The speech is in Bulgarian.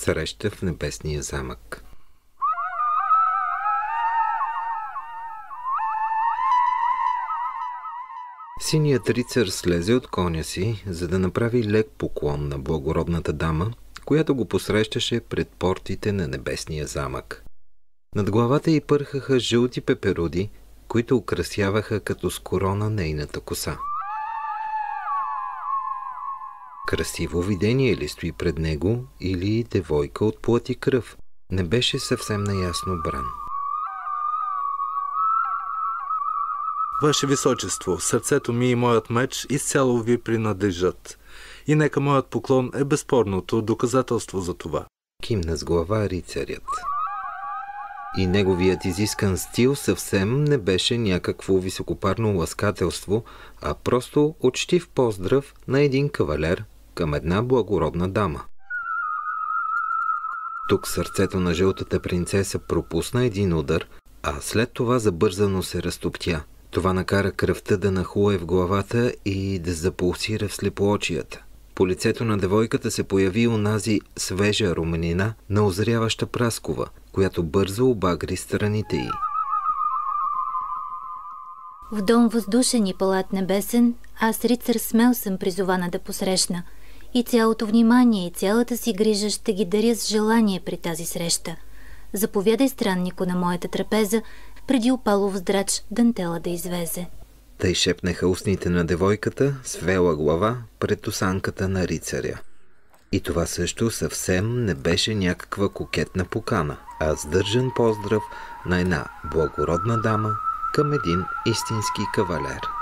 Среща в небесния замък. Синият рицар слезе от коня си, за да направи лек поклон на благородната дама, която го посрещаше пред портите на небесния замък. Над главата й пърхаха жълти пеперуди, които украсяваха като с корона нейната коса. Красиво видение ли стои пред него или девойка от плът и кръв? Не беше съвсем наясно бран. Ваше Височество, сърцето ми и моят меч изцяло ви принадлежат. И нека моят поклон е безспорното доказателство за това. Кимна с глава рицарят. И неговият изискан стил съвсем не беше някакво високопарно ласкателство, а просто учтив поздрав на един кавалер към една благородна дама. Тук сърцето на жълтата принцеса пропусна един удар, а след това забързано се разтоптя. Това накара кръвта да нахлуе в главата и да запулсира в слепоочията. По лицето на девойката се появи онази свежа руменина на озряваща праскова, която бързо обагри страните й. В дом въздушен и палат небесен, аз, рицар смел, съм призована да посрещна. И цялото внимание и цялата си грижа ще ги даря с желание при тази среща. Заповядай, страннико, на моята трапеза, преди опалов здрач дантела да извезе. Тъй шепнеха устните на девойката, свела глава пред осанката на рицаря. И това също съвсем не беше някаква кокетна покана, а сдържан поздрав на една благородна дама към един истински кавалер.